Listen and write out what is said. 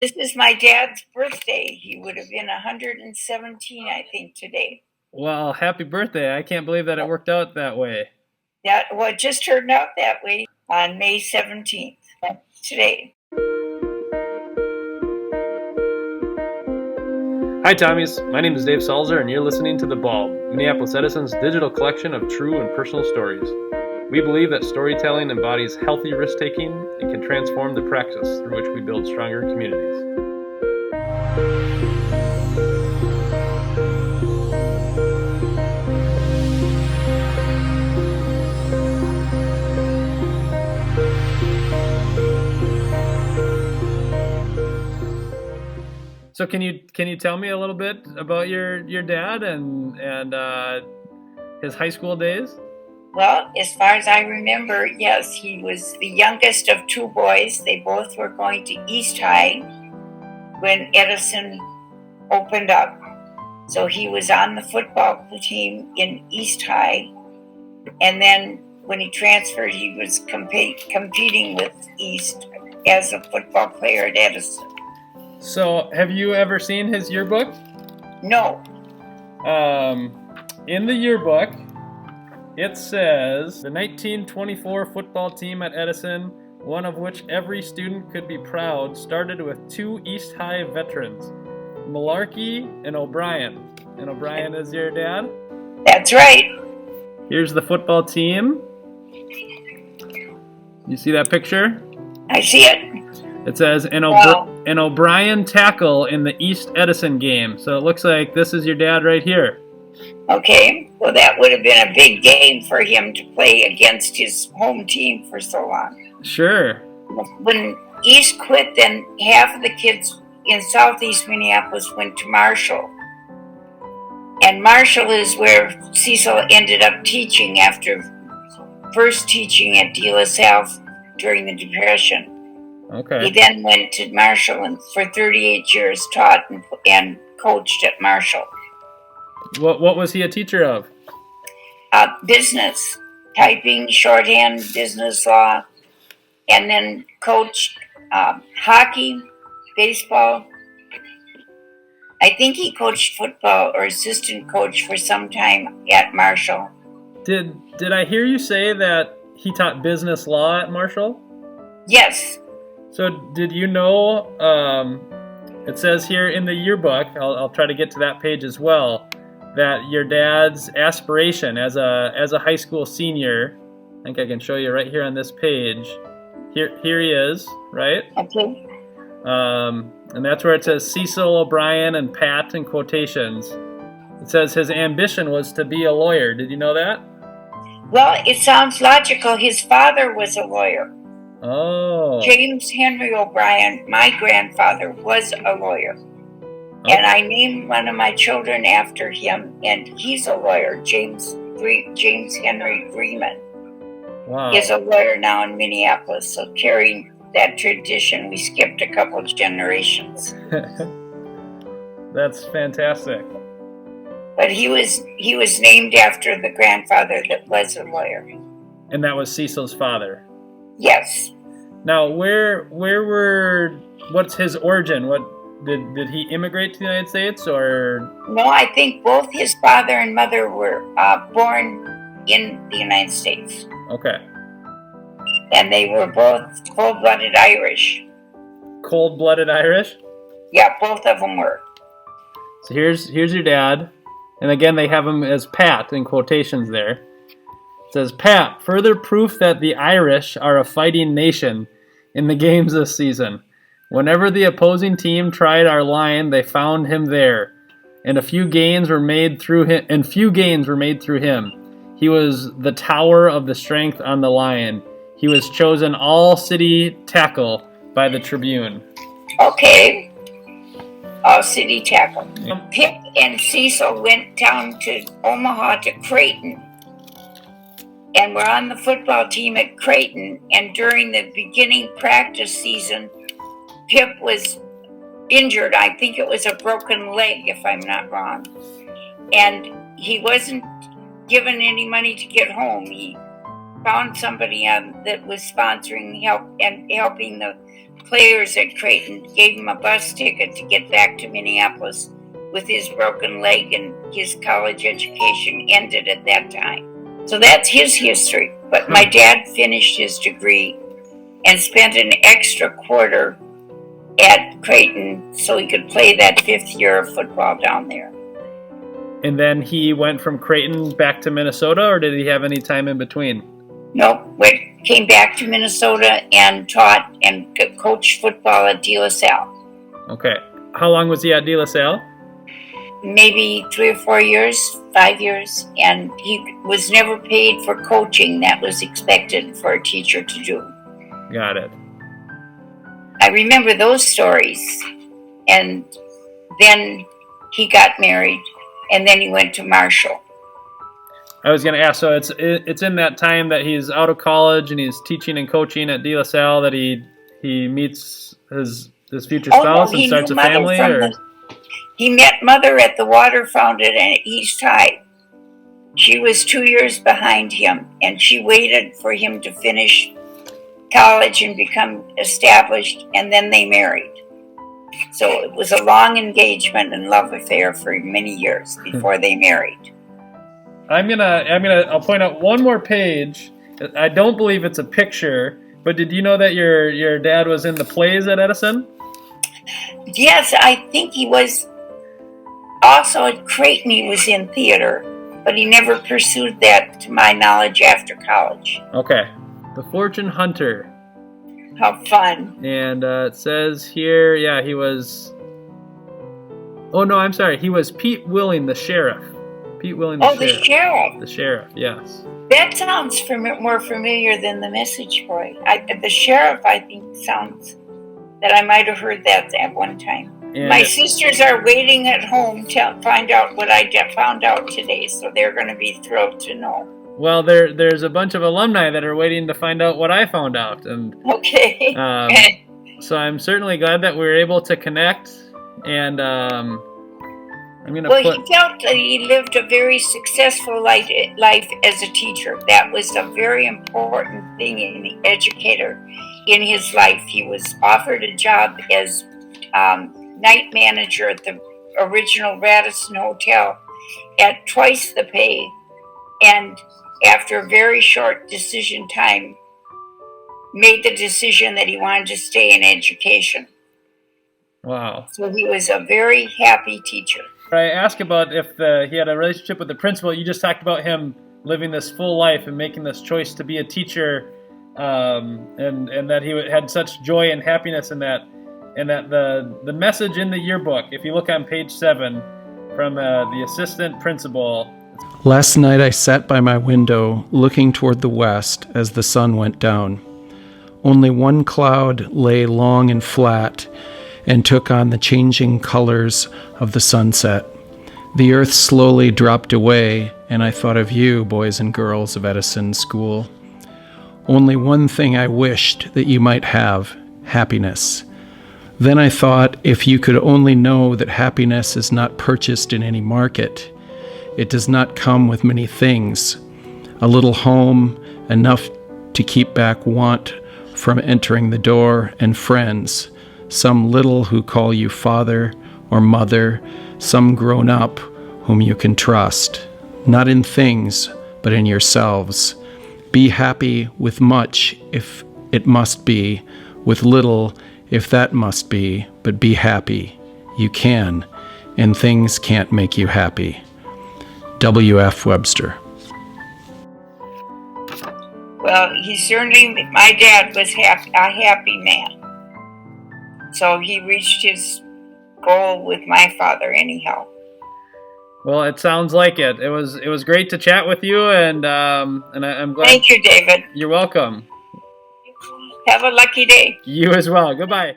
This is my dad's birthday. He would have been 117, I think, today. Well, happy birthday. I can't believe that it worked out that way. It just turned out that way on May 17th, today. Hi, Tommies. My name is Dave Salzer, and you're listening to The Bulb, Minneapolis Edison's digital collection of true and personal stories. We believe that storytelling embodies healthy risk-taking and can transform the praxis through which we build stronger communities. So can you tell me a little bit about your dad and his high school days? Well, as far as I remember, yes, he was the youngest of two boys. They both were going to East High when Edison opened up. So he was on the football team in East High. And then when he transferred, he was competing with East as a football player at Edison. So have you ever seen his yearbook? No. In the yearbook, it says, the 1924 football team at Edison, one of which every student could be proud, started with two East High veterans, Malarkey and O'Brien. And O'Brien is your dad? That's right. Here's the football team. You see that picture? I see it. It says, an O'Brien tackle in the East Edison game. So it looks like this is your dad right here. Okay, well that would have been a big game for him to play against his home team for so long. Sure. When East quit, then half of the kids in southeast Minneapolis went to Marshall. And Marshall is where Cecil ended up teaching after first teaching at De La Salle during the Depression. Okay. He then went to Marshall and for 38 years taught and coached at Marshall. What was he a teacher of? Business, typing, shorthand, business law, and then coached hockey, baseball. I think he coached football or assistant coach for some time at Marshall. Did I hear you say that he taught business law at Marshall? Yes. So did you know, it says here in the yearbook, I'll try to get to that page as well, that your dad's aspiration as a high school senior, I think I can show you right here on this page. Here he is, right? Okay. And that's where it says Cecil O'Brien and Pat in quotations. It says his ambition was to be a lawyer. Did you know that? Well, it sounds logical. His father was a lawyer. Oh. James Henry O'Brien, my grandfather, was a lawyer. Okay. And I named one of my children after him, and he's a lawyer. James Henry Freeman. Wow. Is a lawyer now in Minneapolis. So carrying that tradition, we skipped a couple generations. That's fantastic. But he was named after the grandfather that was a lawyer. And that was Cecil's father. Yes. Now, what's his origin? What did he immigrate to the United States or? No, I think both his father and mother were born in the United States. Okay. And they were both cold-blooded Irish. Cold-blooded Irish? Yeah, both of them were. So here's your dad, and again they have him as Pat in quotations there. It says, Pat, further proof that the Irish are a fighting nation in the games this season. Whenever the opposing team tried our line, they found him there, and few gains were made through him. He was the tower of the strength on the line. He was chosen all-city tackle by the Tribune. Okay, all-city tackle. Pip and Cecil went down to Omaha to Creighton. And we're on the football team at Creighton, and during the beginning practice season, Pip was injured. I think it was a broken leg, if I'm not wrong. And he wasn't given any money to get home. He found somebody that was sponsoring helping the players at Creighton, gave him a bus ticket to get back to Minneapolis with his broken leg, and his college education ended at that time. So that's his history. But my dad finished his degree and spent an extra quarter at Creighton so he could play that 5th year of football down there. And then he went from Creighton back to Minnesota, or did he have any time in between? Nope, came back to Minnesota and taught and coached football at De La Salle. Okay. How long was he at De La Salle? Maybe 3 or 4 years, 5 years, and he was never paid for coaching. That was expected for a teacher to do. Got it. I remember those stories. And then he got married, and then he went to Marshall. I was going to ask, so it's in that time that he's out of college and he's teaching and coaching at De La Salle that he meets his future spouse and starts a family? He met Mother at the water fountain at East High. She was 2 years behind him, and she waited for him to finish college and become established, and then they married. So it was a long engagement and love affair for many years before they married. I'll point out one more page. I don't believe it's a picture, but did you know that your dad was in the plays at Edison? Yes, I think he was. Also at Creighton, he was in theater, but he never pursued that, to my knowledge, after college. Okay. The Fortune Hunter. How fun. And it says here, yeah, he was... Oh, no, I'm sorry. He was Pete Willing, the sheriff. Pete Willing, the sheriff. The sheriff. The sheriff, yes. That sounds more familiar than the Message Boy. The sheriff, I think, sounds that I might have heard that at one time. And my sisters are waiting at home to find out what I found out today, so they're going to be thrilled to know. Well, there's a bunch of alumni that are waiting to find out what I found out, and okay. So I'm certainly glad that we were able to connect. And I'm gonna. Well, he felt that he lived a very successful life as a teacher. That was a very important thing in the educator in his life. He was offered a job as night manager at the original Radisson Hotel at twice the pay, and after a very short decision time, made the decision that he wanted to stay in education. Wow. So he was a very happy teacher. I asked about if he had a relationship with the principal. You just talked about him living this full life and making this choice to be a teacher, and that he had such joy and happiness in that. And that the message in the yearbook, if you look on page 7, from the assistant principal. Last night I sat by my window, looking toward the west as the sun went down. Only one cloud lay long and flat and took on the changing colors of the sunset. The earth slowly dropped away, and I thought of you, boys and girls of Edison School. Only one thing I wished that you might have, happiness. Then I thought, if you could only know that happiness is not purchased in any market, it does not come with many things. A little home, enough to keep back want from entering the door, and friends, some little who call you father or mother, some grown up whom you can trust, not in things, but in yourselves. Be happy with much, if it must be, with little, if that must be, but be happy. You can, and things can't make you happy. W.F. Webster. Well, my dad was a happy man. So he reached his goal with my father anyhow. Well, it sounds like it. It was great to chat with you, and I'm glad. Thank you, David. You're welcome. Have a lucky day. You as well. Goodbye.